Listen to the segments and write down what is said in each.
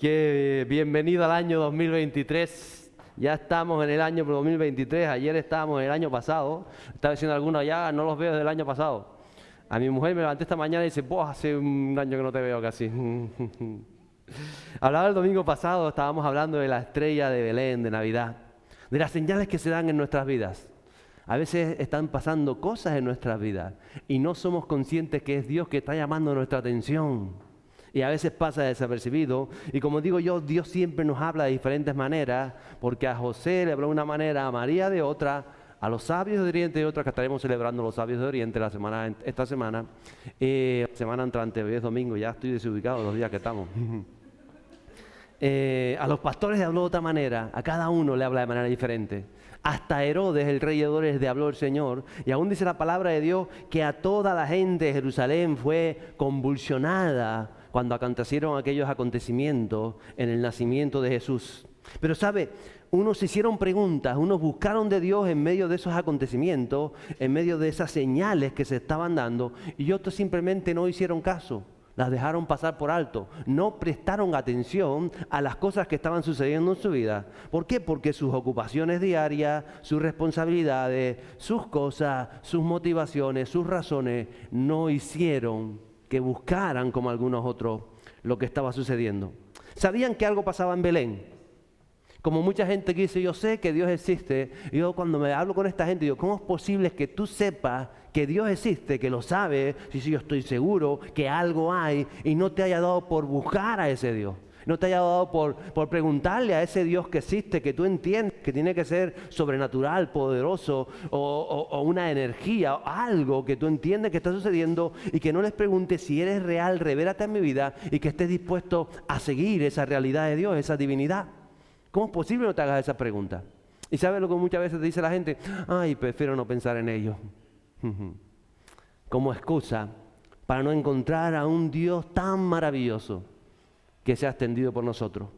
Que bienvenido al año 2023. Ya estamos en el año 2023. Ayer estábamos en el año pasado. Estaba diciendo algunos ya, no los veo desde el año pasado. A mi mujer me levanté esta mañana y dice, hace un año que no te veo casi. Hablaba el domingo pasado, estábamos hablando de la estrella de Belén, de Navidad, de las señales que se dan en nuestras vidas. A veces están pasando cosas en nuestras vidas y no somos conscientes que es Dios que está llamando nuestra atención. Y a veces pasa desapercibido. Y como digo yo, Dios siempre nos habla de diferentes maneras, porque a José le habló de una manera, a María de otra, a los sabios de Oriente de otra, que estaremos celebrando los sabios de Oriente esta semana. Semana entrante, hoy es domingo, ya estoy desubicado los días que estamos. A los pastores le habló de otra manera, a cada uno le habla de manera diferente. Hasta Herodes, el rey Herodes, le habló el Señor. Y aún dice la palabra de Dios que a toda la gente de Jerusalén fue convulsionada cuando acontecieron aquellos acontecimientos en el nacimiento de Jesús. Pero sabe, unos se hicieron preguntas, unos buscaron de Dios en medio de esos acontecimientos, en medio de esas señales que se estaban dando, y otros simplemente no hicieron caso. Las dejaron pasar por alto, no prestaron atención a las cosas que estaban sucediendo en su vida. ¿Por qué? Porque sus ocupaciones diarias, sus responsabilidades, sus cosas, sus motivaciones, sus razones, no hicieron que buscaran como algunos otros lo que estaba sucediendo. ¿Sabían que algo pasaba en Belén? Como mucha gente que dice, yo sé que Dios existe, y yo cuando me hablo con esta gente digo, ¿cómo es posible que tú sepas que Dios existe, que lo sabes? Sí, yo estoy seguro que algo hay y no te haya dado por buscar a ese Dios. No te haya dado por preguntarle a ese Dios que existe, que tú entiendes que tiene que ser sobrenatural, poderoso o una energía, algo que tú entiendes que está sucediendo y que no les preguntes si eres real, revélate en mi vida y que estés dispuesto a seguir esa realidad de Dios, esa divinidad. ¿Cómo es posible que no te hagas esa pregunta? Y ¿sabes lo que muchas veces te dice la gente? Ay, prefiero no pensar en ello. Como excusa para no encontrar a un Dios tan maravilloso que se ha extendido por nosotros.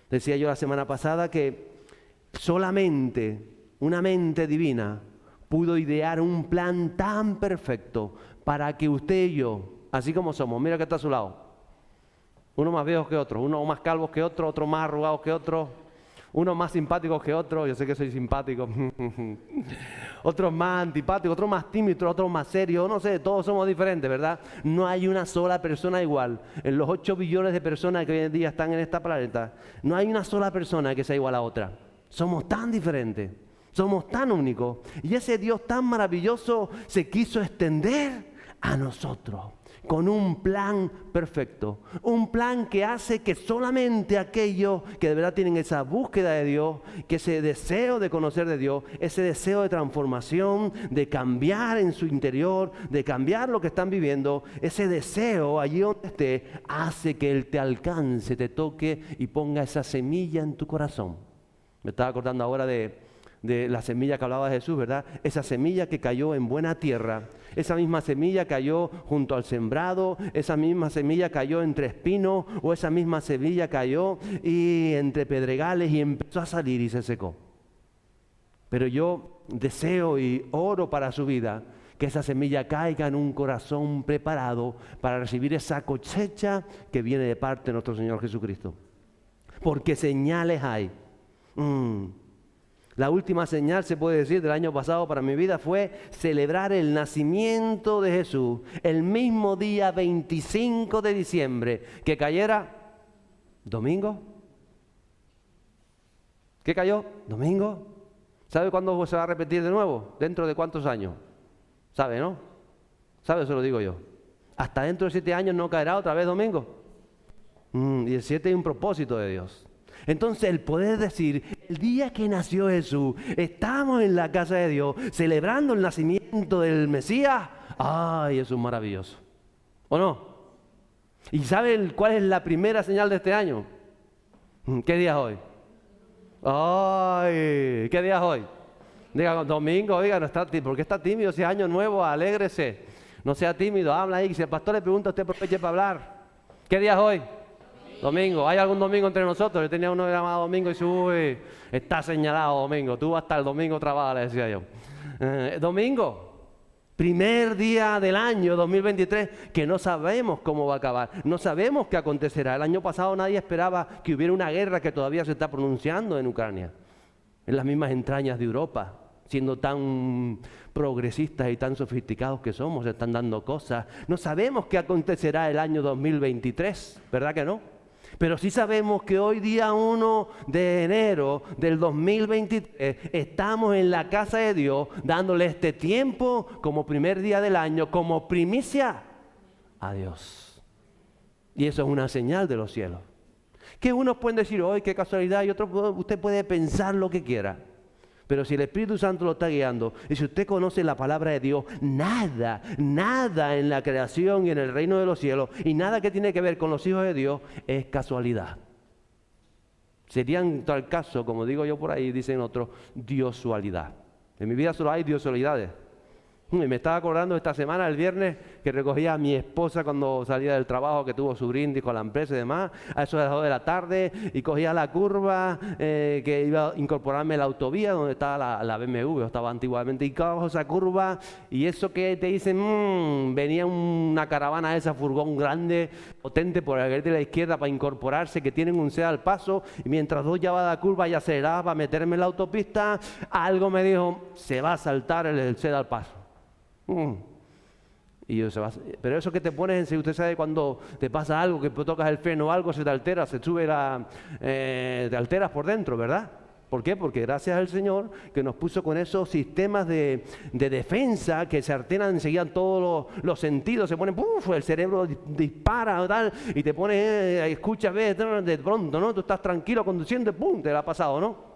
Decía yo la semana pasada que solamente una mente divina pudo idear un plan tan perfecto para que usted y yo, así como somos, mira que está a su lado, uno más viejos que otro, uno más calvos que otro, otro más arrugados que otro, unos más simpáticos que otros, yo sé que soy simpático, otros más antipáticos, otros más tímidos, otros más serios, no sé, todos somos diferentes, ¿verdad? No hay una sola persona igual. En los 8 billones de personas que hoy en día están en este planeta, no hay una sola persona que sea igual a otra. Somos tan diferentes, somos tan únicos. Y ese Dios tan maravilloso se quiso extender a nosotros con un plan perfecto, un plan que hace que solamente aquellos que de verdad tienen esa búsqueda de Dios, que ese deseo de conocer de Dios, ese deseo de transformación, de cambiar en su interior, de cambiar lo que están viviendo, ese deseo allí donde esté, hace que Él te alcance, te toque y ponga esa semilla en tu corazón. Me estaba acordando ahora de la semilla que hablaba Jesús, ¿verdad? Esa semilla que cayó en buena tierra, esa misma semilla cayó junto al sembrado, esa misma semilla cayó entre espinos, o esa misma semilla cayó y entre pedregales y empezó a salir y se secó. Pero yo deseo y oro para su vida que esa semilla caiga en un corazón preparado para recibir esa cosecha que viene de parte de nuestro Señor Jesucristo. Porque señales hay. La última señal, se puede decir, del año pasado para mi vida fue celebrar el nacimiento de Jesús el mismo día 25 de diciembre, que cayera domingo. ¿Qué cayó? Domingo. ¿Sabe cuándo se va a repetir de nuevo? ¿Dentro de cuántos años? ¿Sabe, no? ¿Sabe? Eso lo digo yo. Hasta dentro de 7 años no caerá otra vez domingo. Y el 7 hay un propósito de Dios. Entonces el poder decir, el día que nació Jesús, estamos en la casa de Dios, celebrando el nacimiento del Mesías. ¡Ay, eso es maravilloso! ¿O no? ¿Y saben cuál es la primera señal de este año? ¿Qué día es hoy? ¡Ay! ¿Qué día es hoy? Diga, domingo, oiga, no está, ¿por qué está tímido? Si es año nuevo, alégrese. No sea tímido, habla ahí. Si el pastor le pregunta, usted aproveche para hablar. ¿Qué día es hoy? Domingo. ¿Hay algún domingo entre nosotros? Yo tenía uno llamado domingo y dice, uy, está señalado domingo. Tú hasta el domingo trabajas, le decía yo. Domingo. Primer día del año 2023 que no sabemos cómo va a acabar, no sabemos qué acontecerá. El año pasado nadie esperaba que hubiera una guerra que todavía se está pronunciando en Ucrania, en las mismas entrañas de Europa, siendo tan progresistas y tan sofisticados que somos, se están dando cosas. No sabemos qué acontecerá el año 2023, ¿verdad que no? Pero sí sabemos que hoy día 1 de enero del 2023 estamos en la casa de Dios dándole este tiempo como primer día del año, como primicia a Dios. Y eso es una señal de los cielos. Que unos pueden decir, ¡ay, qué casualidad! Y otros, usted puede pensar lo que quiera. Pero si el Espíritu Santo lo está guiando, y si usted conoce la palabra de Dios, nada en la creación y en el reino de los cielos, y nada que tiene que ver con los hijos de Dios, es casualidad. Sería en tal caso, como digo yo por ahí, dicen otros, diosualidad. En mi vida solo hay diosualidades. Y me estaba acordando esta semana, el viernes, que recogía a mi esposa cuando salía del trabajo, que tuvo su brindis con la empresa y demás, a eso de las 2 de la tarde, y cogía la curva que iba a incorporarme a la autovía donde estaba la BMW, estaba antiguamente, y cojo esa curva, y eso que te dicen, venía una caravana de esa furgón grande, potente por el de la izquierda para incorporarse, que tienen un al paso, y mientras dos ya va a la curva y aceleraba para meterme en la autopista, algo me dijo, se va a saltar el al paso. Y yo, pero eso que te pones, si usted sabe cuando te pasa algo, que tocas el freno o algo, se te altera, se sube te alteras por dentro, ¿verdad? ¿Por qué? Porque gracias al Señor que nos puso con esos sistemas de defensa que se alteran enseguida todos los sentidos, se ponen, ¡puf! El cerebro dispara tal, y te pones, escuchas, ves, de pronto, ¿no? Tú estás tranquilo conduciendo, ¡pum! Te la ha pasado, ¿no?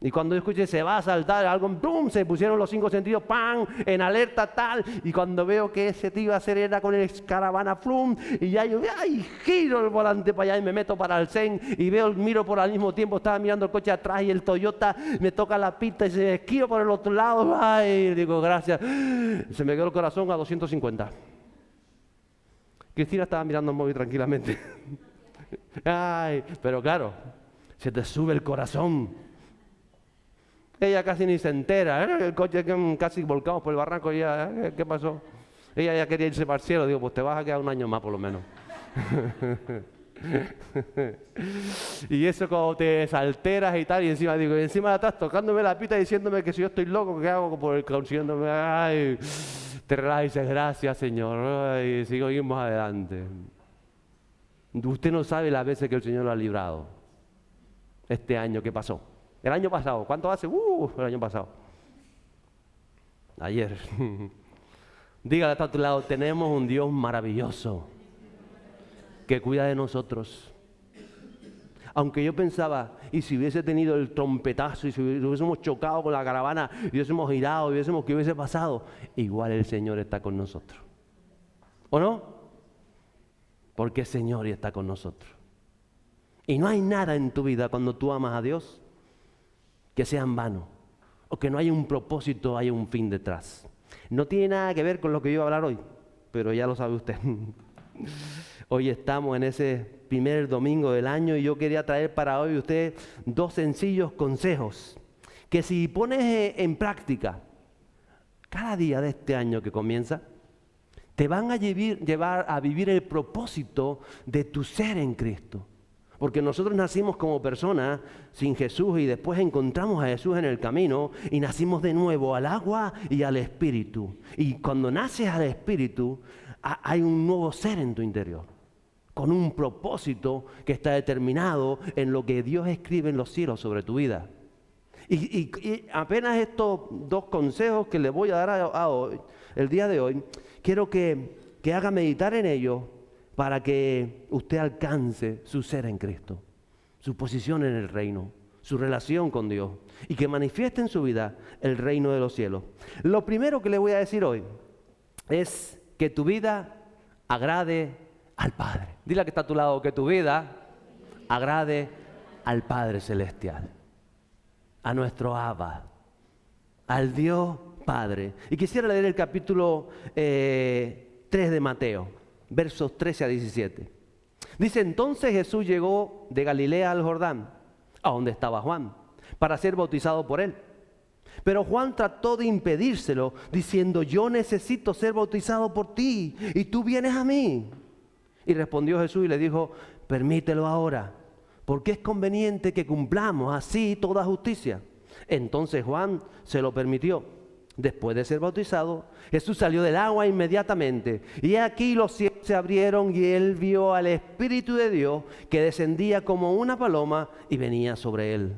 Y cuando yo escuché se va a saltar algo, ¡pum! Se pusieron los 5 sentidos, ¡pam! En alerta tal. Y cuando veo que ese tío acelera con el caravana, ¡plum! Y ya yo, ¡ay! Giro el volante para allá y me meto para el Zen. Y miro por al mismo tiempo, estaba mirando el coche atrás y el Toyota me toca la pista y se esquiva por el otro lado. ¡Ay! Digo, gracias. Se me quedó el corazón a 250. Cristina estaba mirando el móvil tranquilamente. ¡Ay! Pero claro, se te sube el corazón. Ella casi ni se entera, el coche casi volcado por el barranco, y ella, ¿qué pasó? Ella ya quería irse para el cielo, digo, pues te vas a quedar un año más por lo menos. Y eso cuando te salteras y tal, y encima digo, y encima estás tocándome la pita diciéndome que si yo estoy loco, ¿qué hago por el consiguiéndome? Ay, te relajas y dices, gracias Señor, ay, seguimos adelante. Usted no sabe las veces que el Señor lo ha librado este año que pasó. El año pasado, ¿cuánto hace? El año pasado. Ayer. Dígale a tu lado, tenemos un Dios maravilloso que cuida de nosotros. Aunque yo pensaba, y si hubiese tenido el trompetazo, y si hubiésemos chocado con la caravana, y hubiésemos girado, ¿qué hubiese pasado? Igual el Señor está con nosotros. ¿O no? Porque el Señor está con nosotros. Y no hay nada en tu vida cuando tú amas a Dios que sea en vano, o que no haya un propósito, haya un fin detrás. No tiene nada que ver con lo que yo voy a hablar hoy, pero ya lo sabe usted. Hoy estamos en ese primer domingo del año y yo quería traer para hoy usted 2 sencillos consejos que si pones en práctica cada día de este año que comienza, te van a llevar a vivir el propósito de tu ser en Cristo. Porque nosotros nacimos como personas sin Jesús y después encontramos a Jesús en el camino y nacimos de nuevo al agua y al Espíritu. Y cuando naces al Espíritu, hay un nuevo ser en tu interior, con un propósito que está determinado en lo que Dios escribe en los cielos sobre tu vida. Y apenas estos 2 consejos que le voy a dar el día de hoy, quiero que haga meditar en ellos, para que usted alcance su ser en Cristo, su posición en el reino, su relación con Dios y que manifieste en su vida el reino de los cielos. Lo primero que le voy a decir hoy es que tu vida agrade al Padre. Dile que está a tu lado, que tu vida agrade al Padre Celestial, a nuestro Abba, al Dios Padre. Y quisiera leer el capítulo 3 de Mateo. Versos 13 a 17. Dice, entonces Jesús llegó de Galilea al Jordán, a donde estaba Juan, para ser bautizado por él. Pero Juan trató de impedírselo, diciendo: yo necesito ser bautizado por ti, y tú vienes a mí. Y respondió Jesús y le dijo: permítelo ahora, porque es conveniente que cumplamos así toda justicia. Entonces Juan se lo permitió. Después de ser bautizado, Jesús salió del agua inmediatamente. Y aquí los cielos se abrieron y él vio al Espíritu de Dios que descendía como una paloma y venía sobre él.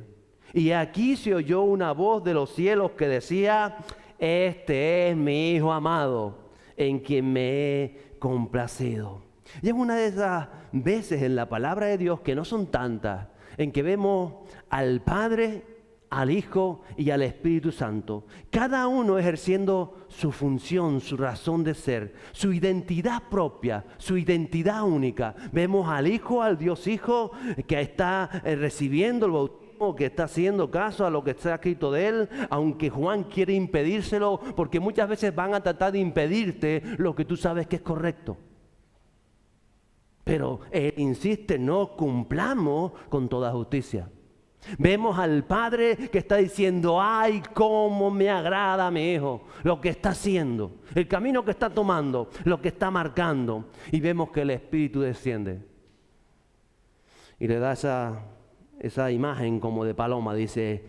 Y aquí se oyó una voz de los cielos que decía: este es mi Hijo amado, en quien me he complacido. Y es una de esas veces en la palabra de Dios, que no son tantas, en que vemos al Padre, al Hijo y al Espíritu Santo, cada uno ejerciendo su función, su razón de ser, su identidad propia, su identidad única. Vemos al Hijo, al Dios Hijo, que está recibiendo el bautismo, que está haciendo caso a lo que está escrito de él, aunque Juan quiere impedírselo, porque muchas veces van a tratar de impedirte lo que tú sabes que es correcto. Pero él insiste: no, cumplamos con toda justicia. Vemos al Padre que está diciendo: ay, cómo me agrada a mi Hijo, lo que está haciendo, el camino que está tomando, lo que está marcando. Y vemos que el Espíritu desciende y le da esa imagen como de paloma. Dice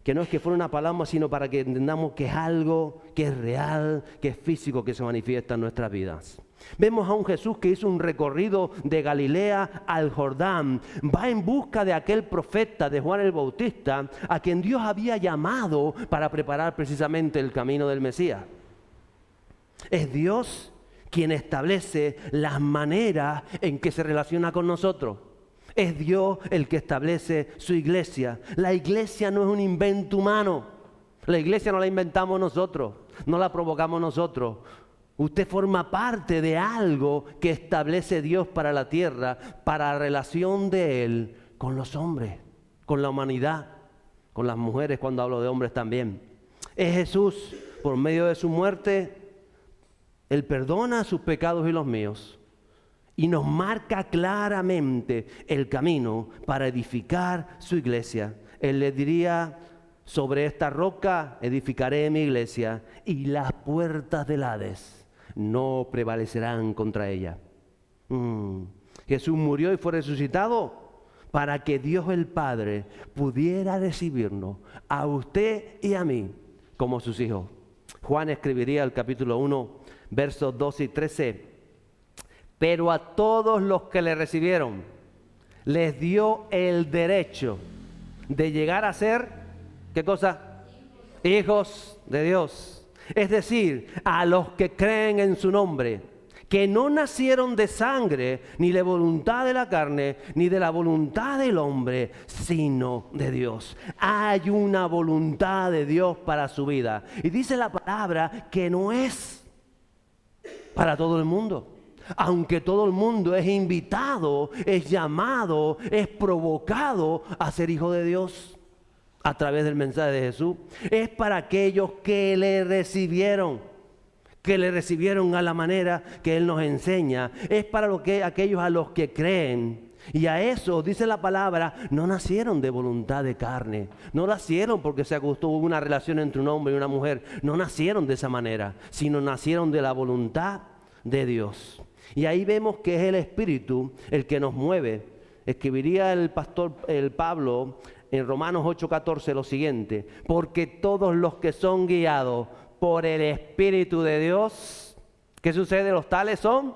que no es que fuera una paloma, sino para que entendamos que es algo que es real, que es físico, que se manifiesta en nuestras vidas. Vemos a un Jesús que hizo un recorrido de Galilea al Jordán. Va en busca de aquel profeta, de Juan el Bautista, a quien Dios había llamado para preparar precisamente el camino del Mesías. Es Dios quien establece las maneras en que se relaciona con nosotros. Es Dios el que establece su iglesia. La iglesia no es un invento humano. La iglesia no la inventamos nosotros, no la provocamos nosotros. Usted forma parte de algo que establece Dios para la tierra, para la relación de Él con los hombres, con la humanidad, con las mujeres, cuando hablo de hombres también. Es Jesús, por medio de su muerte, Él perdona sus pecados y los míos, y nos marca claramente el camino para edificar su iglesia. Él le diría: sobre esta roca edificaré mi iglesia, y las puertas del Hades no prevalecerán contra ella. Jesús murió y fue resucitado para que Dios el Padre pudiera recibirnos a usted y a mí como sus hijos. Juan escribiría el capítulo 1, versos 12 y 13: pero a todos los que le recibieron les dio el derecho de llegar a ser, ¿qué cosa? Hijos de Dios. Es decir, a los que creen en su nombre, que no nacieron de sangre, ni de voluntad de la carne, ni de la voluntad del hombre, sino de Dios. Hay una voluntad de Dios para su vida. Y dice la palabra que no es para todo el mundo. Aunque todo el mundo es invitado, es llamado, es provocado a ser hijo de Dios a través del mensaje de Jesús. Es para aquellos que le recibieron a la manera que Él nos enseña. Es para aquellos a los que creen. Y a eso, dice la palabra, no nacieron de voluntad de carne. No nacieron porque se acostó una relación entre un hombre y una mujer. No nacieron de esa manera, sino nacieron de la voluntad de Dios. Y ahí vemos que es el Espíritu el que nos mueve. Escribiría el Pablo en Romanos 8:14 lo siguiente: porque todos los que son guiados por el Espíritu de Dios, ¿qué sucede? Los tales son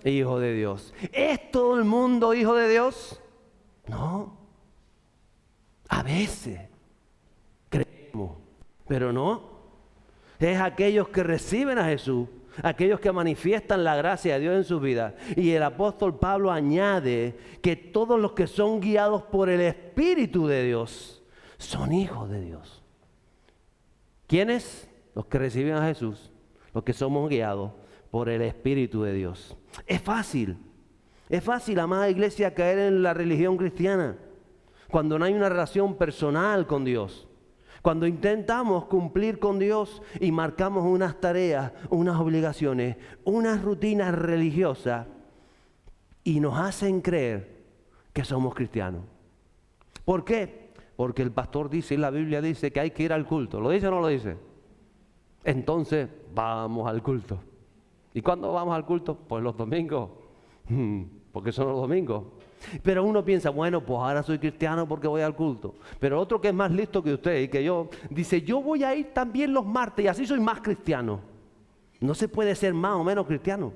hijos de Dios. ¿Es todo el mundo hijo de Dios? No. A veces creemos, pero no. Es aquellos que reciben a Jesús, aquellos que manifiestan la gracia de Dios en sus vidas. Y el apóstol Pablo añade que todos los que son guiados por el Espíritu de Dios son hijos de Dios. ¿Quiénes? Los que reciben a Jesús, los que somos guiados por el Espíritu de Dios. Es fácil, amada iglesia, caer en la religión cristiana cuando no hay una relación personal con Dios. Cuando intentamos cumplir con Dios y marcamos unas tareas, unas obligaciones, unas rutinas religiosas y nos hacen creer que somos cristianos. ¿Por qué? porque el pastor dice y la Biblia dice que hay que ir al culto. ¿Lo dice o no lo dice? Entonces vamos al culto. ¿Y cuándo vamos al culto? Pues los domingos, porque son los domingos. Pero uno piensa, bueno, pues ahora soy cristiano porque voy al culto. Pero otro que es más listo que usted y que yo, dice, yo voy a ir también los martes y así soy más cristiano. No se puede ser más o menos cristiano.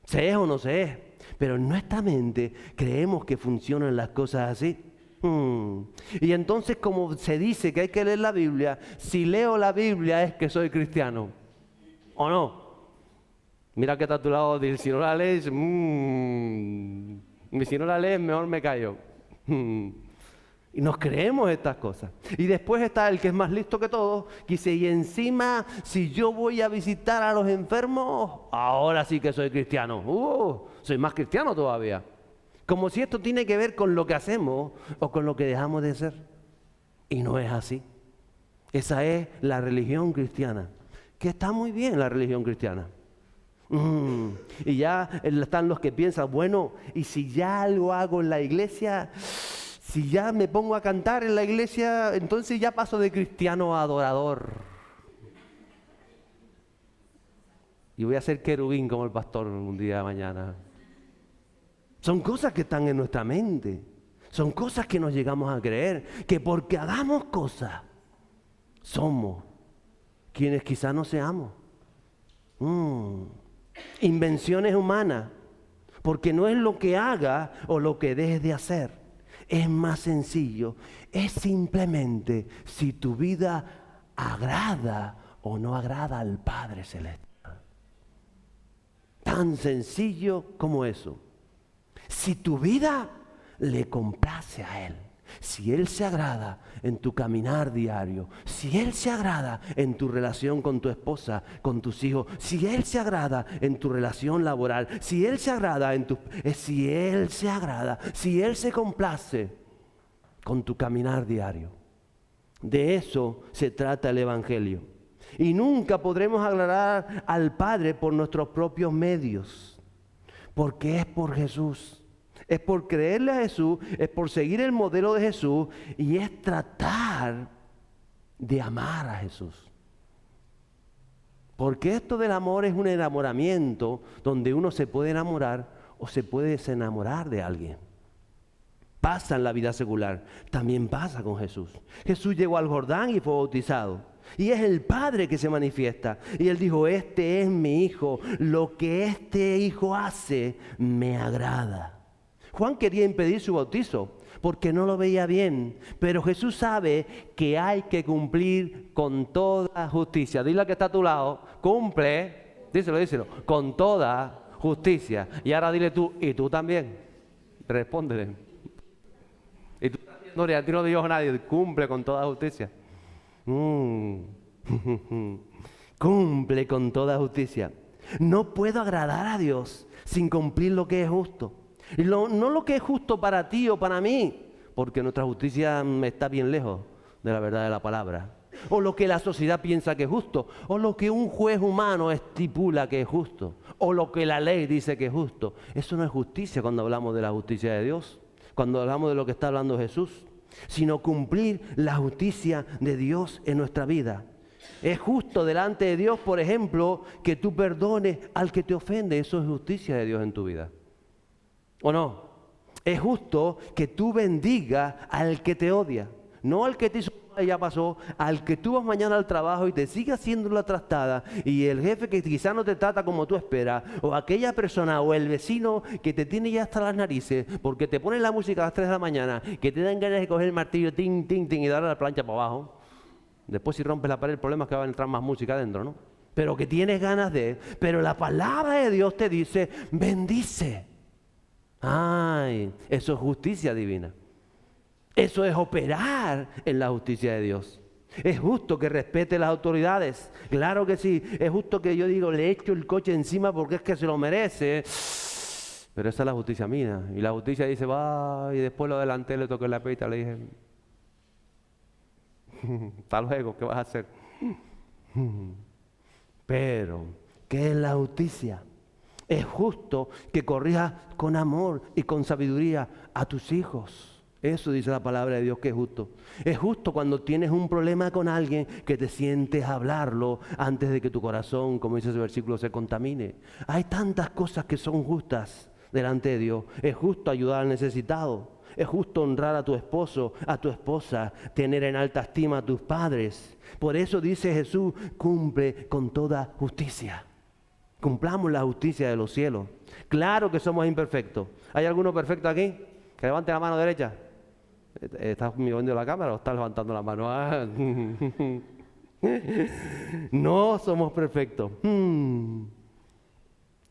Se es o no se es. Pero en nuestra mente creemos que funcionan las cosas así. Y entonces, como se dice que hay que leer la Biblia, si leo la Biblia es que soy cristiano. ¿O no? Mira que está a tu lado, dice, si no la lees, si no la lees, mejor me callo. Y nos creemos estas cosas. Y después está el que es más listo que todos, que dice, y encima, si yo voy a visitar a los enfermos, ahora sí que soy cristiano. Soy más cristiano todavía. Como si esto tiene que ver con lo que hacemos o con lo que dejamos de ser. Y no es así. Esa es la religión cristiana. Que está muy bien la religión cristiana. Y ya están los que piensan, bueno, y si ya algo hago en la iglesia, si ya me pongo a cantar en la iglesia, entonces ya paso de cristiano a adorador. Y voy a ser querubín como el pastor un día de mañana. Son cosas que están en nuestra mente. Son cosas que nos llegamos a creer. Que porque hagamos cosas, somos quienes quizás no seamos. Invenciones humanas. Porque no es lo que haga o lo que dejes de hacer. Es más sencillo. Es simplemente si tu vida agrada o no agrada al Padre Celestial. Tan sencillo como eso. Si tu vida le complace a Él, si Él se agrada en tu caminar diario, si Él se agrada en tu relación con tu esposa, con tus hijos, si Él se agrada en tu relación laboral, si Él se agrada si Él se complace con tu caminar diario. De eso se trata el Evangelio. Y nunca podremos agradar al Padre por nuestros propios medios. Porque es por Jesús, es por creerle a Jesús, es por seguir el modelo de Jesús y es tratar de amar a Jesús. Porque esto del amor es un enamoramiento donde uno se puede enamorar o se puede desenamorar de alguien. Pasa en la vida secular, también pasa con Jesús. Jesús llegó al Jordán y fue bautizado. Y es el Padre que se manifiesta. Y Él dijo, este es mi Hijo. Lo que este Hijo hace me agrada. Juan quería impedir su bautizo porque no lo veía bien. Pero Jesús sabe que hay que cumplir con toda justicia. Dile al que está a tu lado, cumple, díselo, con toda justicia. Y ahora dile tú, y tú también. Respóndele. Y tú también, no le digo a nadie, cumple con toda justicia. Cumple con toda justicia. No puedo agradar a Dios sin cumplir lo que es justo. No lo que es justo para ti o para mí, porque nuestra justicia está bien lejos de la verdad de la palabra. O lo que la sociedad piensa que es justo, o lo que un juez humano estipula que es justo, o lo que la ley dice que es justo. Eso no es justicia cuando hablamos de la justicia de Dios, cuando hablamos de lo que está hablando Jesús, sino cumplir la justicia de Dios en nuestra vida. Es justo delante de Dios, por ejemplo, que tú perdones al que te ofende. Eso es justicia de Dios en tu vida. ¿O no? Es justo que tú bendigas al que te odia. No al que te hizo mal y ya pasó, al que tú vas mañana al trabajo y te sigue haciendo la trastada, y el jefe que quizás no te trata como tú esperas, o aquella persona o el vecino que te tiene ya hasta las narices porque te pone la música a las 3 de la mañana, que te dan ganas de coger el martillo, tin, tin, tin, y darle la plancha para abajo. Después si rompes la pared, el problema es que va a entrar más música adentro, ¿no? Pero que tienes ganas de... Pero la palabra de Dios te dice, bendice. Ay, eso es justicia divina. Eso es operar en la justicia de Dios. Es justo que respete las autoridades. Claro que sí. Es justo que yo digo, le echo el coche encima porque es que se lo merece. Pero esa es la justicia mía. Y la justicia dice, va, y después lo adelanté, le toqué la pita, le dije, hasta luego, ¿qué vas a hacer? Pero, ¿qué es la justicia? Es justo que corrijas con amor y con sabiduría a tus hijos. Eso dice la palabra de Dios que es justo. Es justo cuando tienes un problema con alguien que te sientes a hablarlo antes de que tu corazón, como dice ese versículo, se contamine. Hay tantas cosas que son justas delante de Dios. Es justo ayudar al necesitado. Es justo honrar a tu esposo, a tu esposa, tener en alta estima a tus padres. Por eso dice Jesús, cumple con toda justicia. Cumplamos la justicia de los cielos. Claro que somos imperfectos. ¿Hay alguno perfecto aquí? Que levante la mano derecha. ¿Estás mirando la cámara o estás levantando la mano? Ah. No somos perfectos.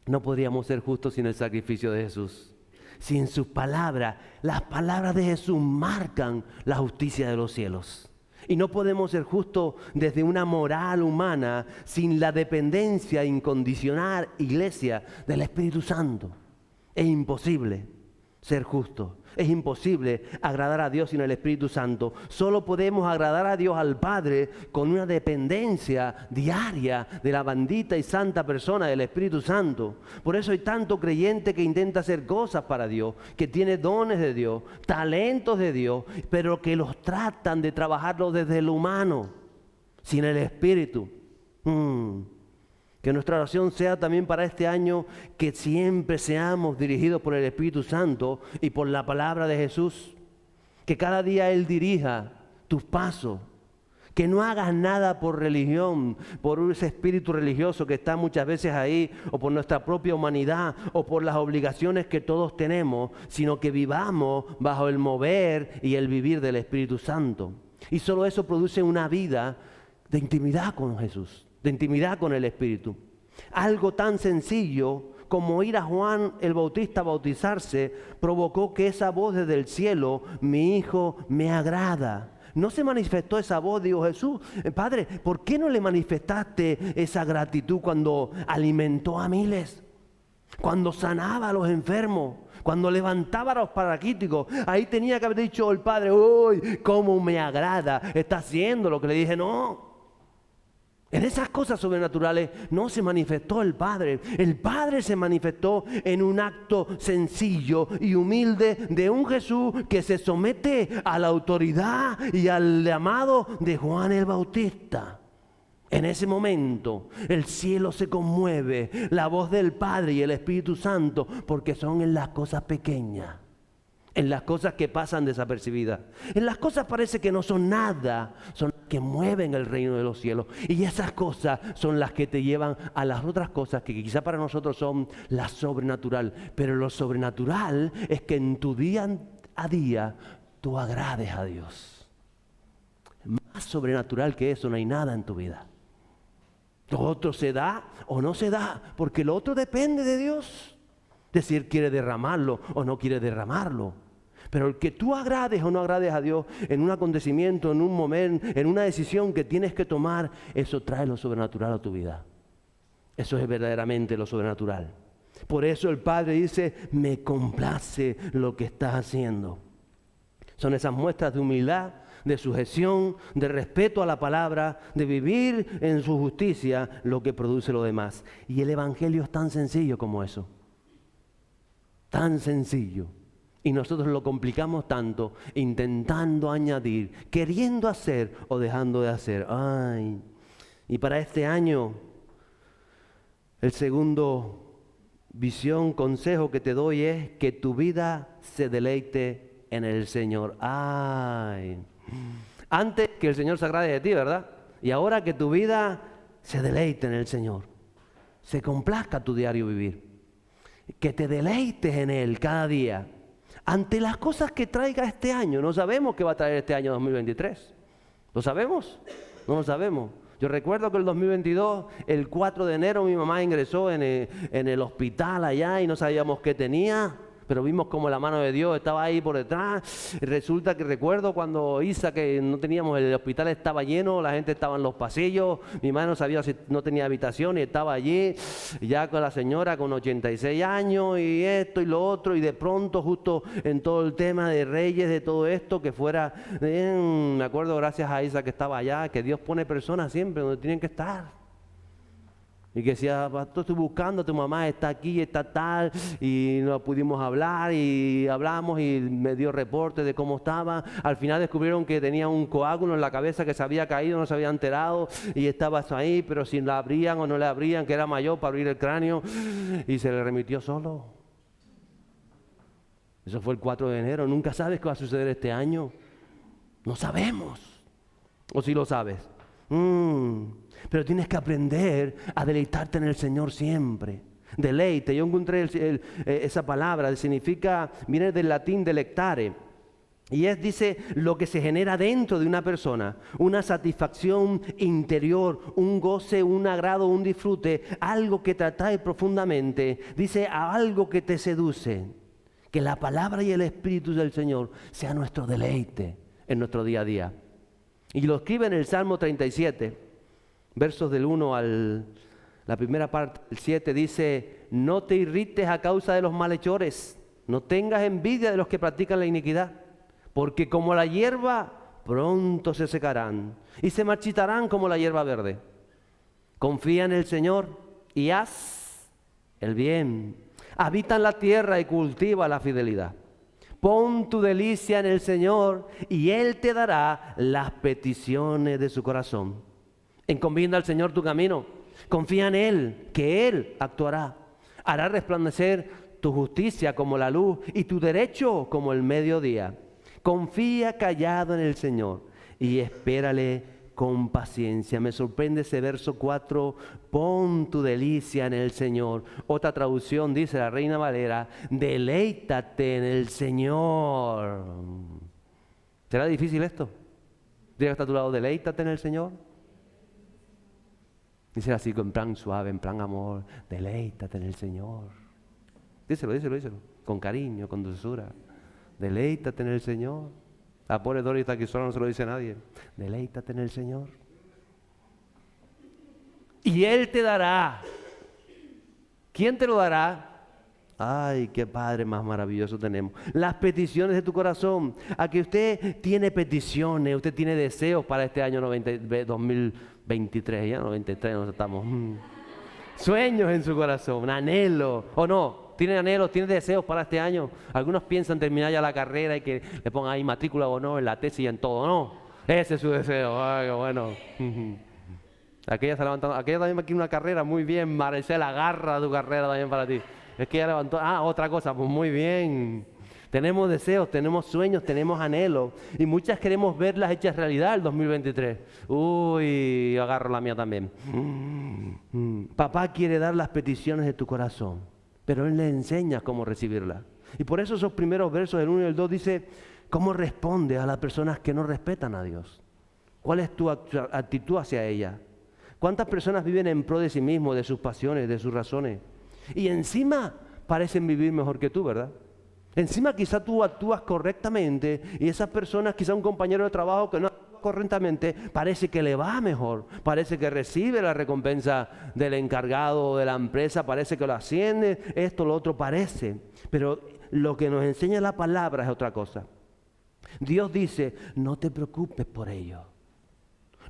No podríamos ser justos sin el sacrificio de Jesús. Sin sus palabras. Las palabras de Jesús marcan la justicia de los cielos. Y no podemos ser justos desde una moral humana sin la dependencia incondicional, iglesia, del Espíritu Santo. Es imposible ser justo. Es imposible agradar a Dios sin el Espíritu Santo. Solo podemos agradar a Dios al Padre con una dependencia diaria de la bendita y santa persona del Espíritu Santo. Por eso hay tanto creyente que intenta hacer cosas para Dios, que tiene dones de Dios, talentos de Dios, pero que los tratan de trabajarlos desde lo humano, sin el Espíritu. Que nuestra oración sea también para este año que siempre seamos dirigidos por el Espíritu Santo y por la palabra de Jesús. Que cada día Él dirija tus pasos. Que no hagas nada por religión, por ese espíritu religioso que está muchas veces ahí, o por nuestra propia humanidad, o por las obligaciones que todos tenemos, sino que vivamos bajo el mover y el vivir del Espíritu Santo. Y solo eso produce una vida de intimidad con Jesús. De intimidad con el Espíritu. Algo tan sencillo como ir a Juan el Bautista a bautizarse provocó que esa voz desde el cielo, mi hijo me agrada. No se manifestó esa voz, dijo Jesús, Padre, ¿por qué no le manifestaste esa gratitud cuando alimentó a miles? Cuando sanaba a los enfermos, cuando levantaba a los paralíticos. Ahí tenía que haber dicho el Padre, uy, cómo me agrada, está haciendo lo que le dije. No. En esas cosas sobrenaturales no se manifestó el Padre. El Padre se manifestó en un acto sencillo y humilde de un Jesús que se somete a la autoridad y al llamado de Juan el Bautista. En ese momento el cielo se conmueve, la voz del Padre y el Espíritu Santo, porque son en las cosas pequeñas. En las cosas que pasan desapercibidas. En las cosas parece que no son nada, son las que mueven el reino de los cielos. Y esas cosas son las que te llevan a las otras cosas que quizá para nosotros son la sobrenatural. Pero lo sobrenatural es que en tu día a día tú agrades a Dios. Más sobrenatural que eso no hay nada en tu vida. Lo otro se da o no se da, porque lo otro depende de Dios. Es decir, quiere derramarlo o no quiere derramarlo. Pero el que tú agrades o no agrades a Dios en un acontecimiento, en un momento, en una decisión que tienes que tomar, eso trae lo sobrenatural a tu vida. Eso es verdaderamente lo sobrenatural. Por eso el Padre dice, me complace lo que estás haciendo. Son esas muestras de humildad, de sujeción, de respeto a la palabra, de vivir en su justicia, lo que produce lo demás. Y el Evangelio es tan sencillo como eso. Tan sencillo. Y nosotros lo complicamos tanto, intentando añadir, queriendo hacer o dejando de hacer. Ay. Y para este año, el segundo visión, consejo que te doy es que tu vida se deleite en el Señor. Ay. Antes que el Señor se agrade de ti, ¿verdad? Y ahora que tu vida se deleite en el Señor. Se complazca tu diario vivir. Que te deleites en Él cada día. Ante las cosas que traiga este año. No sabemos qué va a traer este año 2023. ¿Lo sabemos? No lo sabemos. Yo recuerdo que el 2022, el 4 de enero, mi mamá ingresó en el hospital allá y no sabíamos qué tenía. Pero vimos como la mano de Dios estaba ahí por detrás. Resulta que recuerdo cuando Isa, que no teníamos, el hospital estaba lleno, la gente estaba en los pasillos, mi madre no sabía si no tenía habitación y estaba allí, ya con la señora con 86 años y esto y lo otro, y de pronto justo en todo el tema de Reyes, de todo esto, que fuera, me acuerdo gracias a Isa que estaba allá, que Dios pone personas siempre donde tienen que estar. Y que decía, pastor, estoy buscando, tu mamá está aquí, está tal, y no pudimos hablar, y hablamos, y me dio reporte de cómo estaba. Al final descubrieron que tenía un coágulo en la cabeza que se había caído, no se había enterado, y estaba ahí, pero si la abrían o no le abrían, que era mayor para abrir el cráneo, y se le remitió solo. Eso fue el 4 de enero. Nunca sabes qué va a suceder este año. No sabemos. ¿O si lo sabes? Pero tienes que aprender a deleitarte en el Señor siempre. Deleite. Yo encontré esa palabra, significa, viene del latín delectare. Y dice, lo que se genera dentro de una persona, una satisfacción interior, un goce, un agrado, un disfrute, algo que te atrae profundamente. Dice, a algo que te seduce. Que la palabra y el Espíritu del Señor sea nuestro deleite en nuestro día a día. Y lo escribe en el Salmo 37, versos del 1 al... La primera parte, el 7, dice, no te irrites a causa de los malhechores, no tengas envidia de los que practican la iniquidad, porque como la hierba, pronto se secarán y se marchitarán como la hierba verde. Confía en el Señor y haz el bien. Habita en la tierra y cultiva la fidelidad. Pon tu delicia en el Señor y Él te dará las peticiones de su corazón. Encomienda al Señor tu camino. Confía en Él, que Él actuará. Hará resplandecer tu justicia como la luz y tu derecho como el mediodía. Confía callado en el Señor y espérale con paciencia. Me sorprende ese verso 4, pon tu delicia en el Señor. Otra traducción dice la Reina Valera, deleítate en el Señor. ¿Será difícil esto? Diga hasta a tu lado, deleítate en el Señor. Dice así, en plan suave, en plan amor, deleítate en el Señor. Díselo, con cariño, con dulzura. Deleítate en el Señor. La pobre Dori está aquí sola, no se lo dice a nadie. Deleítate en el Señor. Y Él te dará. ¿Quién te lo dará? Ay, qué Padre más maravilloso tenemos. Las peticiones de tu corazón. A que usted tiene peticiones, usted tiene deseos para este año 2023, ya 93 nos estamos. Sueños en su corazón, anhelo, ¿o no? ¿Tiene anhelos, tiene deseos para este año? Algunos piensan terminar ya la carrera y que le pongan ahí matrícula o no en la tesis y en todo, ¿no? Ese es su deseo. Ay, qué bueno. Aquella se levantó, aquella también quiere una carrera, muy bien, Maricela, agarra tu carrera también para ti. Es que ella levantó, otra cosa, pues muy bien. Tenemos deseos, tenemos sueños, tenemos anhelos y muchas queremos verlas hechas realidad el 2023. Uy, yo agarro la mía también. Papá quiere dar las peticiones de tu corazón, pero Él le enseña cómo recibirlas. Y por eso esos primeros versos, el 1 y el 2, dice, ¿cómo responde a las personas que no respetan a Dios? ¿Cuál es tu actitud hacia ella? ¿Cuántas personas viven en pro de sí mismos, de sus pasiones, de sus razones? Y encima parecen vivir mejor que tú, ¿verdad? Encima quizá tú actúas correctamente y esas personas, quizá un compañero de trabajo que no actúa correctamente, parece que le va mejor, parece que recibe la recompensa del encargado de la empresa, parece que lo asciende, esto, lo otro parece. Pero lo que nos enseña la palabra es otra cosa. Dios dice, no te preocupes por ello.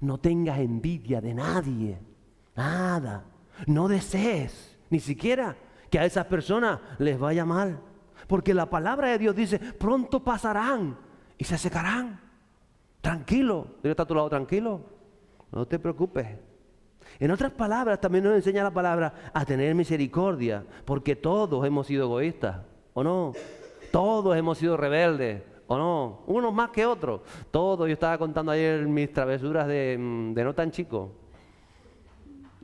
No tengas envidia de nadie, nada. No desees, ni siquiera que a esas personas les vaya mal. Porque la palabra de Dios dice, pronto pasarán y se secarán. Tranquilo, Dios está a tu lado, tranquilo. No te preocupes. En otras palabras, también nos enseña la palabra a tener misericordia, porque todos hemos sido egoístas, ¿o no? Todos hemos sido rebeldes, ¿o no? Unos más que otros. Todos, yo estaba contando ayer mis travesuras de no tan chico.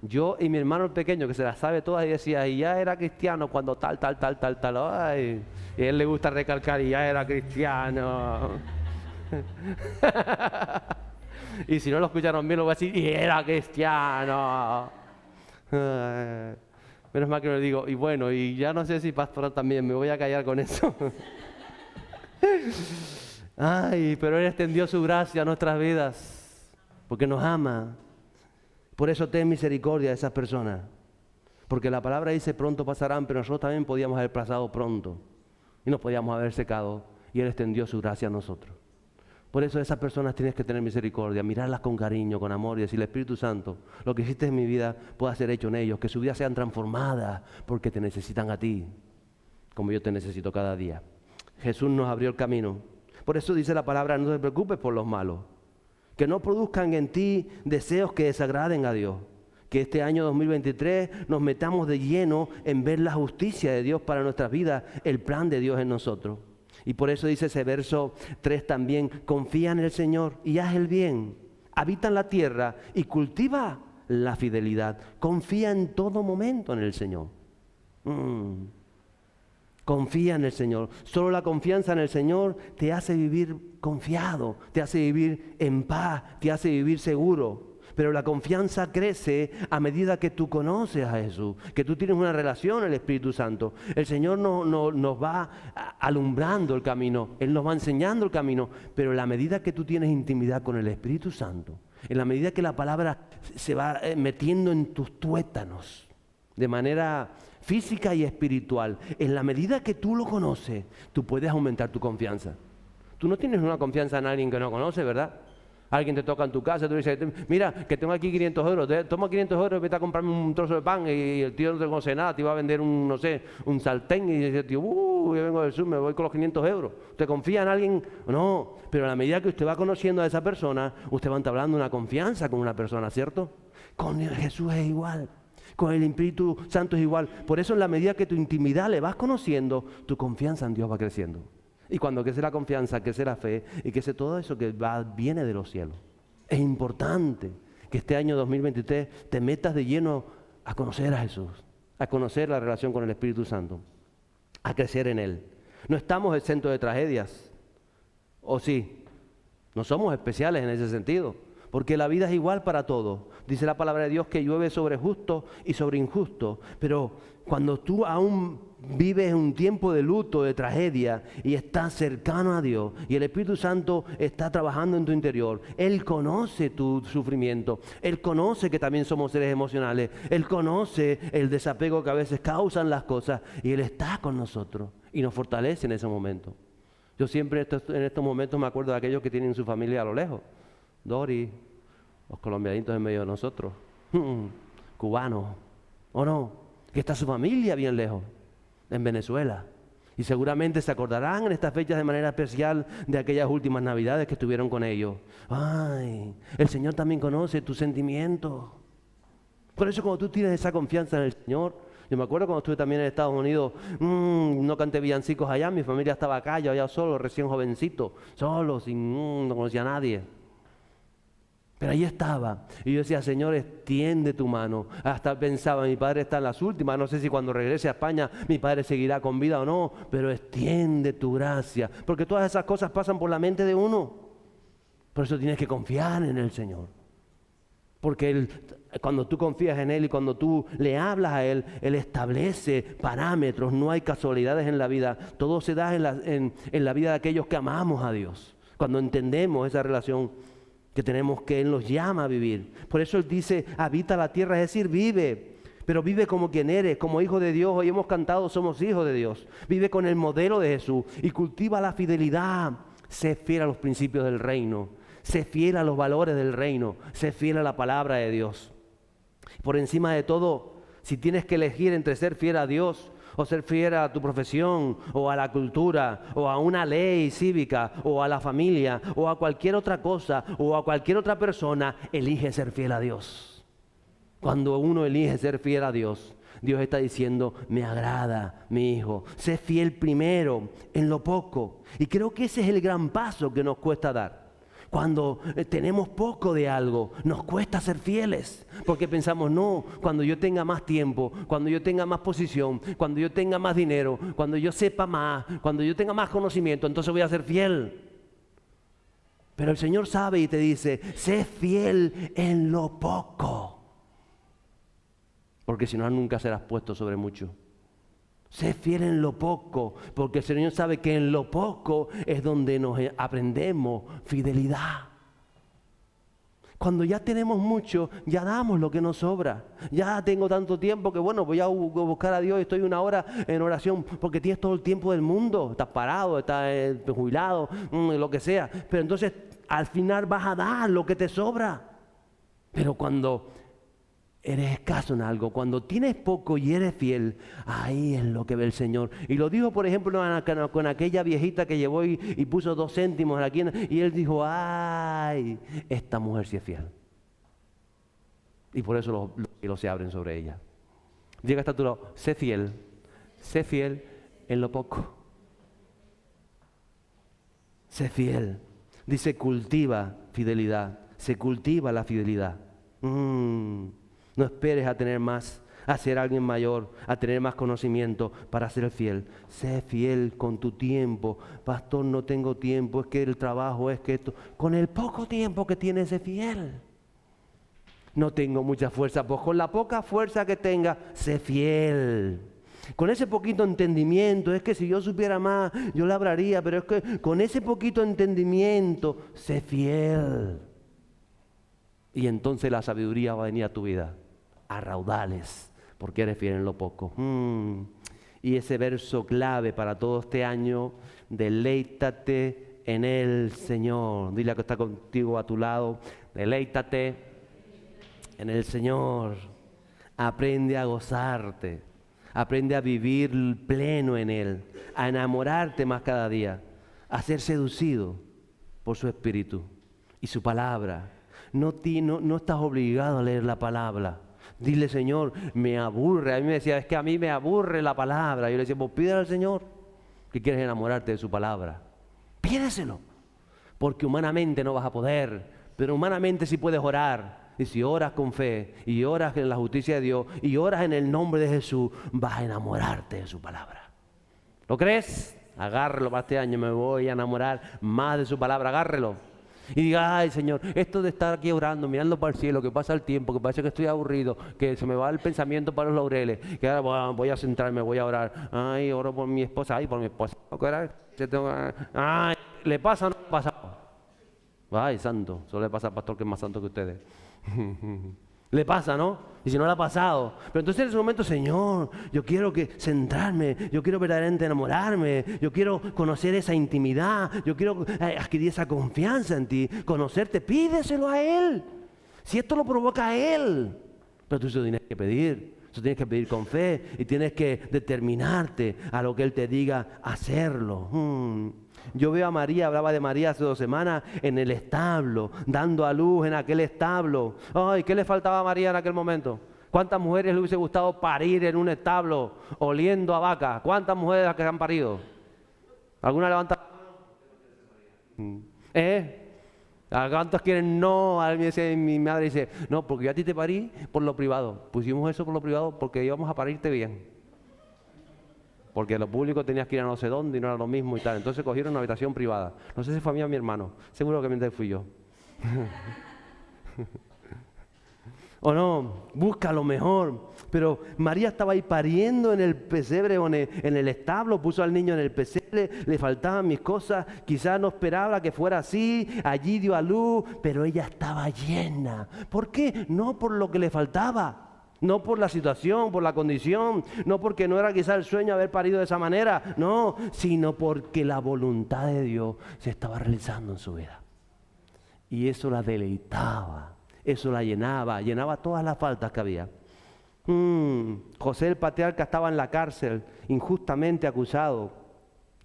Yo y mi hermano el pequeño, que se las sabe todas, y decía, y ya era cristiano cuando tal. Ay, y a él le gusta recalcar, y ya era cristiano. Y si no lo escucharon bien, lo voy a decir, y era cristiano. Menos mal que lo digo, y bueno, y ya no sé si pastoral también, me voy a callar con eso. Ay, pero Él extendió su gracia a nuestras vidas, porque nos ama. Por eso ten misericordia de esas personas. Porque la palabra dice pronto pasarán, pero nosotros también podíamos haber pasado pronto. Y nos podíamos haber secado. Y Él extendió su gracia a nosotros. Por eso de esas personas tienes que tener misericordia, mirarlas con cariño, con amor y decirle, Espíritu Santo, lo que hiciste en mi vida pueda ser hecho en ellos, que su vida sean transformadas porque te necesitan a ti, como yo te necesito cada día. Jesús nos abrió el camino. Por eso dice la palabra, no te preocupes por los malos, que no produzcan en ti deseos que desagraden a Dios. Que este año 2023 nos metamos de lleno en ver la justicia de Dios para nuestras vidas, el plan de Dios en nosotros. Y por eso dice ese verso 3 también, confía en el Señor y haz el bien, habita en la tierra y cultiva la fidelidad. Confía en todo momento en el Señor. Confía en el Señor. Solo la confianza en el Señor te hace vivir confiado, te hace vivir en paz, te hace vivir seguro. Pero la confianza crece a medida que tú conoces a Jesús, que tú tienes una relación con el Espíritu Santo. El Señor nos va alumbrando el camino, Él nos va enseñando el camino, pero en la medida que tú tienes intimidad con el Espíritu Santo, en la medida que la palabra se va metiendo en tus tuétanos, de manera física y espiritual, en la medida que tú lo conoces, tú puedes aumentar tu confianza. Tú no tienes una confianza en alguien que no conoces, ¿verdad? Alguien te toca en tu casa, tú dices, mira, que tengo aquí 500 euros, toma 500 euros y vete a comprarme un trozo de pan, y el tío no te conoce nada, te iba a vender un sartén, y dice, tío, yo vengo del sur, me voy con los 500 euros. ¿Usted confía en alguien? No, pero a la medida que usted va conociendo a esa persona, usted va entablando una confianza con una persona, ¿cierto? Con Jesús es igual, con el Espíritu Santo es igual. Por eso en la medida que tu intimidad le vas conociendo, tu confianza en Dios va creciendo. Y cuando crece la confianza, crece la fe y crece todo eso que viene de los cielos. Es importante que este año 2023 te metas de lleno a conocer a Jesús, a conocer la relación con el Espíritu Santo, a crecer en Él. No estamos exentos de tragedias, ¿o sí? No somos especiales en ese sentido, porque la vida es igual para todos. Dice la palabra de Dios que llueve sobre justos y sobre injustos, pero cuando tú aún vives un tiempo de luto, de tragedia, y estás cercano a Dios, y el Espíritu Santo está trabajando en tu interior, Él conoce tu sufrimiento, Él conoce que también somos seres emocionales, Él conoce el desapego que a veces causan las cosas, y Él está con nosotros, y nos fortalece en ese momento. Yo siempre en estos momentos me acuerdo de aquellos que tienen su familia a lo lejos, Dori, los colombianitos en medio de nosotros, cubanos, ¿o no? Que está su familia bien lejos, en Venezuela. Y seguramente se acordarán en estas fechas de manera especial de aquellas últimas navidades que estuvieron con ellos. Ay, el Señor también conoce tus sentimientos. Por eso cuando tú tienes esa confianza en el Señor, yo me acuerdo cuando estuve también en Estados Unidos, no canté villancicos allá, mi familia estaba acá, yo allá solo, recién jovencito, solo, no conocía a nadie. Pero ahí estaba, y yo decía, Señor, extiende tu mano. Hasta pensaba, mi padre está en las últimas, no sé si cuando regrese a España mi padre seguirá con vida o no, pero extiende tu gracia, porque todas esas cosas pasan por la mente de uno. Por eso tienes que confiar en el Señor, porque cuando tú confías en Él y cuando tú le hablas a Él, Él establece parámetros, no hay casualidades en la vida, todo se da en la vida de aquellos que amamos a Dios, cuando entendemos esa relación que tenemos, que Él nos llama a vivir. Por eso Él dice, habita la tierra, es decir, vive, pero vive como quien eres, como hijo de Dios. Hoy hemos cantado, somos hijos de Dios. Vive con el modelo de Jesús y cultiva la fidelidad. Sé fiel a los principios del reino, sé fiel a los valores del reino, sé fiel a la palabra de Dios. Por encima de todo, si tienes que elegir entre ser fiel a Dios o ser fiel a tu profesión, o a la cultura, o a una ley cívica, o a la familia, o a cualquier otra cosa, o a cualquier otra persona, elige ser fiel a Dios. Cuando uno elige ser fiel a Dios, Dios está diciendo, me agrada, mi hijo, sé fiel primero en lo poco. Y creo que ese es el gran paso que nos cuesta dar. Cuando tenemos poco de algo, nos cuesta ser fieles, porque pensamos, no, cuando yo tenga más tiempo, cuando yo tenga más posición, cuando yo tenga más dinero, cuando yo sepa más, cuando yo tenga más conocimiento, entonces voy a ser fiel. Pero el Señor sabe y te dice, sé fiel en lo poco, porque si no, nunca serás puesto sobre mucho. Sé fiel en lo poco, porque el Señor sabe que en lo poco es donde nos aprendemos fidelidad. Cuando ya tenemos mucho, ya damos lo que nos sobra. Ya tengo tanto tiempo que bueno, voy a buscar a Dios y estoy una hora en oración porque tienes todo el tiempo del mundo. Estás parado, estás jubilado, lo que sea. Pero entonces al final vas a dar lo que te sobra. Pero cuando eres escaso en algo, cuando tienes poco y eres fiel, ahí es lo que ve el Señor. Y lo dijo, por ejemplo, con aquella viejita que llevó y puso 2 céntimos aquí, y él dijo, ¡ay! Esta mujer sí es fiel. Y por eso los cielos se abren sobre ella. Llega hasta tu lado, sé fiel en lo poco. Sé fiel. Dice, cultiva fidelidad, se cultiva la fidelidad. No esperes a tener más, a ser alguien mayor, a tener más conocimiento para ser fiel. Sé fiel con tu tiempo. Pastor, no tengo tiempo, es que el trabajo, es que esto. Con el poco tiempo que tienes, sé fiel. No tengo mucha fuerza, pues con la poca fuerza que tenga, sé fiel. Con ese poquito entendimiento, es que si yo supiera más, yo le hablaría, pero es que con ese poquito entendimiento, sé fiel. Y entonces la sabiduría va a venir a tu vida a raudales, porque eres fiel en lo poco. Y ese verso clave para todo este año, deleítate en el Señor. Dile a que está contigo a tu lado, deleítate en el Señor. Aprende a gozarte, aprende a vivir pleno en Él, a enamorarte más cada día, a ser seducido por su Espíritu y su palabra. No estás obligado a leer la palabra. Dile, Señor, me aburre. A mí me decía, es que a mí me aburre la palabra. Yo le decía, pues pídele al Señor que quieres enamorarte de su palabra. Pídeselo. Porque humanamente no vas a poder, pero humanamente sí puedes orar. Y si oras con fe, y oras en la justicia de Dios, y oras en el nombre de Jesús, vas a enamorarte de su palabra. ¿Lo crees? Agárrelo para este año, me voy a enamorar más de su palabra, agárrelo. Y diga, ay Señor, esto de estar aquí orando, mirando para el cielo, que pasa el tiempo, que parece que estoy aburrido, que se me va el pensamiento para los laureles, que ahora voy a centrarme, voy a orar. Ay, oro por mi esposa, ay, por mi esposa. Ay, ¿le pasa o no le pasa? Ay, santo, solo le pasa al pastor que es más santo que ustedes. Le pasa, ¿no? Y si no le ha pasado. Pero entonces en ese momento, Señor, yo quiero centrarme, yo quiero verdaderamente enamorarme, yo quiero conocer esa intimidad, yo quiero adquirir esa confianza en ti, conocerte, pídeselo a Él. Si esto lo provoca a Él. Pero tú eso tienes que pedir, eso tienes que pedir con fe y tienes que determinarte a lo que Él te diga hacerlo. Yo veo a María, hablaba de María hace 2 semanas, en el establo, dando a luz en aquel establo. Ay, ¿qué le faltaba a María en aquel momento? ¿Cuántas mujeres le hubiese gustado parir en un establo oliendo a vaca? ¿Cuántas mujeres las que han parido? ¿Alguna levanta la mano? ¿A cuántos quieren no? Mi madre dice, no, porque yo a ti te parí por lo privado. Pusimos eso por lo privado porque íbamos a parirte bien. Porque lo público tenías que ir a no sé dónde y no era lo mismo y tal. Entonces cogieron una habitación privada. No sé si fue a mí o a mi hermano. Seguro que fui yo. O no, busca lo mejor. Pero María estaba ahí pariendo en el pesebre o en el establo, puso al niño en el pesebre, le faltaban mis cosas, quizás no esperaba que fuera así, allí dio a luz, pero ella estaba llena. ¿Por qué? No por lo que le faltaba. No por la situación, por la condición, no porque no era quizá el sueño haber parido de esa manera, no, sino porque la voluntad de Dios se estaba realizando en su vida. Y eso la deleitaba, eso la llenaba todas las faltas que había. José el patriarca estaba en la cárcel, injustamente acusado.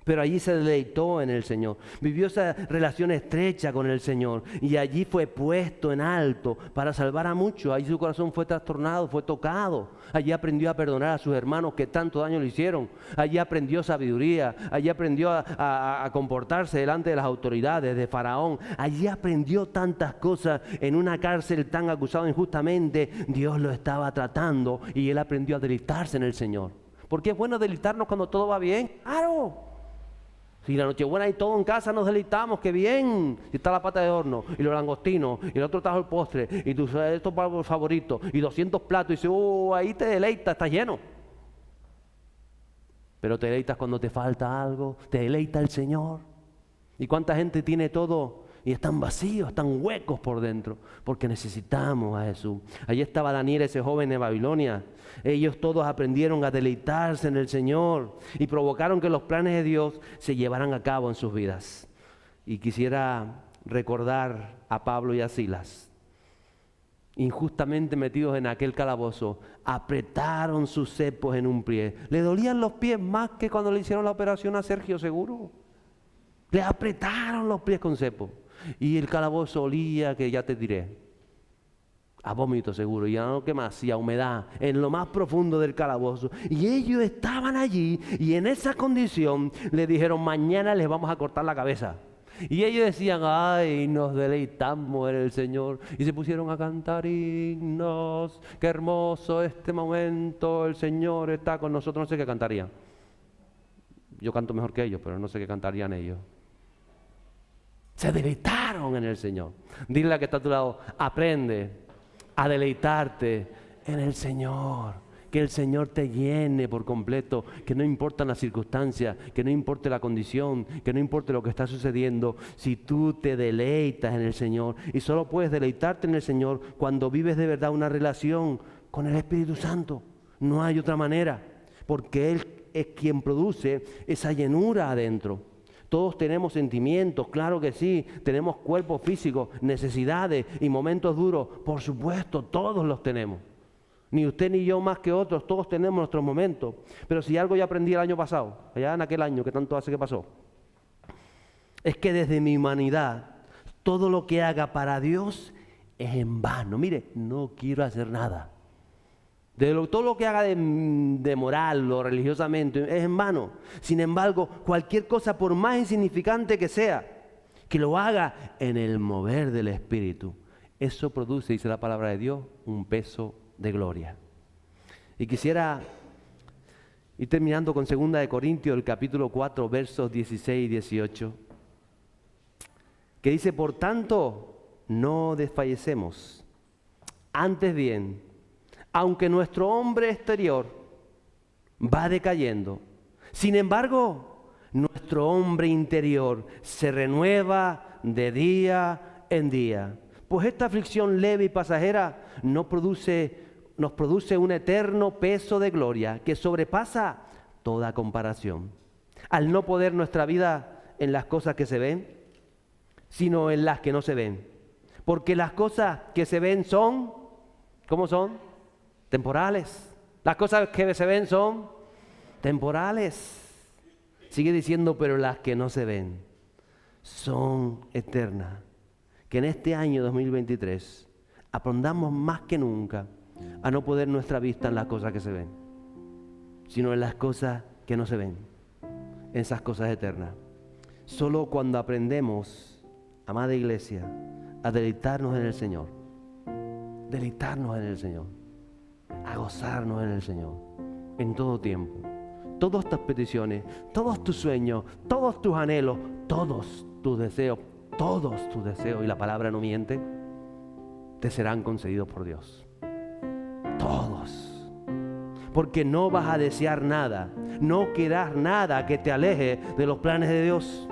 Pero allí se deleitó en el Señor, vivió esa relación estrecha con el Señor y allí fue puesto en alto para salvar a muchos. Allí su corazón fue trastornado, fue tocado. Allí aprendió a perdonar a sus hermanos que tanto daño le hicieron. Allí aprendió sabiduría, allí aprendió a comportarse delante de las autoridades de Faraón. Allí aprendió tantas cosas en una cárcel tan acusado injustamente. Dios lo estaba tratando y él aprendió a deleitarse en el Señor. Porque es bueno deleitarnos cuando todo va bien. ¡Claro! Si la Nochebuena y todo en casa nos deleitamos, ¡qué bien! Si está la pata de horno, y los langostinos, y el otro trajo el postre, y tus estos favoritos, y 200 platos, y dices, ahí te deleitas, estás lleno. Pero te deleitas cuando te falta algo, te deleita el Señor. ¿Y cuánta gente tiene todo y están vacíos, están huecos por dentro, porque necesitamos a Jesús. Allí estaba Daniel, ese joven de Babilonia. Ellos todos aprendieron a deleitarse en el Señor y provocaron que los planes de Dios se llevaran a cabo en sus vidas. Y quisiera recordar a Pablo y a Silas, injustamente metidos en aquel calabozo, apretaron sus cepos en un pie. Le dolían los pies más que cuando le hicieron la operación a Sergio Seguro. Le apretaron los pies con cepo. Y el calabozo olía, que ya te diré, a vómito seguro, y a no que más, y a humedad, en lo más profundo del calabozo. Y ellos estaban allí, y en esa condición le dijeron: mañana les vamos a cortar la cabeza. Y ellos decían: ay, nos deleitamos en el Señor. Y se pusieron a cantar himnos. Qué hermoso este momento, el Señor está con nosotros. No sé qué cantarían. Yo canto mejor que ellos, pero no sé qué cantarían ellos. Se deleitaron en el Señor. Dile a que está a tu lado: aprende a deleitarte en el Señor. Que el Señor te llene por completo, que no importan las circunstancias, que no importe la condición, que no importe lo que está sucediendo. Si tú te deleitas en el Señor, y solo puedes deleitarte en el Señor cuando vives de verdad una relación con el Espíritu Santo. No hay otra manera, porque Él es quien produce esa llenura adentro. Todos tenemos sentimientos, claro que sí, tenemos cuerpos físicos, necesidades y momentos duros, por supuesto, todos los tenemos. Ni usted ni yo más que otros, todos tenemos nuestros momentos. Pero si algo ya aprendí el año pasado, allá en aquel año que tanto hace que pasó, es que desde mi humanidad, todo lo que haga para Dios es en vano. Mire, no quiero hacer nada. Todo lo que haga de moral o religiosamente es en vano. Sin embargo, cualquier cosa, por más insignificante que sea, que lo haga en el mover del Espíritu, eso produce, dice la palabra de Dios, un peso de gloria. Y quisiera ir terminando con 2 de Corintios, el capítulo 4, versos 16 y 18, que dice: por tanto, no desfallecemos. Antes bien, aunque nuestro hombre exterior va decayendo, sin embargo, nuestro hombre interior se renueva de día en día. Pues esta aflicción leve y pasajera nos produce un eterno peso de gloria que sobrepasa toda comparación. Al no poner nuestra vida en las cosas que se ven, sino en las que no se ven. Porque las cosas que se ven son, ¿cómo son? Temporales. Las cosas que se ven son temporales. Sigue diciendo: pero las que no se ven son eternas. Que en este año 2023 aprendamos más que nunca a no poner nuestra vista en las cosas que se ven, sino en las cosas que no se ven, en esas cosas eternas. Solo cuando aprendemos, amada iglesia, a deleitarnos en el Señor, deleitarnos en el Señor, a gozarnos en el Señor, en todo tiempo. Todas tus peticiones, todos tus sueños, todos tus anhelos, todos tus deseos, y la palabra no miente, te serán concedidos por Dios. Todos. Porque no vas a desear nada, no querrás nada que te aleje de los planes de Dios,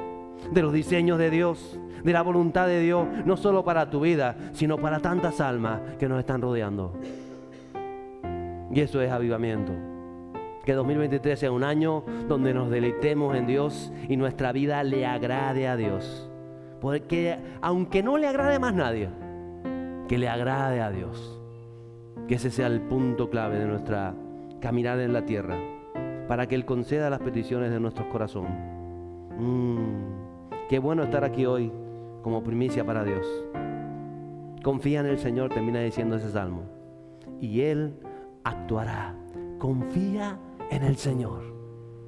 de los diseños de Dios, de la voluntad de Dios, no solo para tu vida, sino para tantas almas que nos están rodeando. Y eso es avivamiento. Que 2023 sea un año donde nos deleitemos en Dios y nuestra vida le agrade a Dios. Porque aunque no le agrade más nadie, que le agrade a Dios. Que ese sea el punto clave de nuestra caminada en la tierra, para que Él conceda las peticiones de nuestros corazones. Qué bueno estar aquí hoy como primicia para Dios. Confía en el Señor, termina diciendo ese salmo, y Él actuará. Confía en el Señor.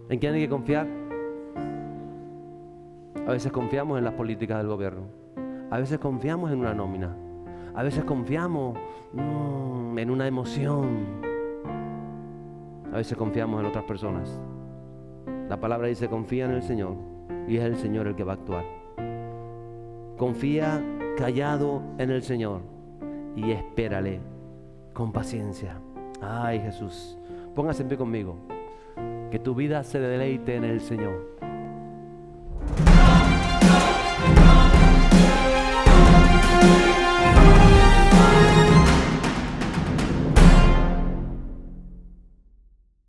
¿En quién hay que confiar? A veces confiamos en las políticas del gobierno, a veces confiamos en una nómina, a veces confiamos en una emoción, a veces confiamos en otras personas. La palabra dice: confía en el Señor, y es el Señor el que va a actuar. Confía callado en el Señor y espérale con paciencia. Ay, Jesús, póngase en pie conmigo. Que tu vida se deleite en el Señor.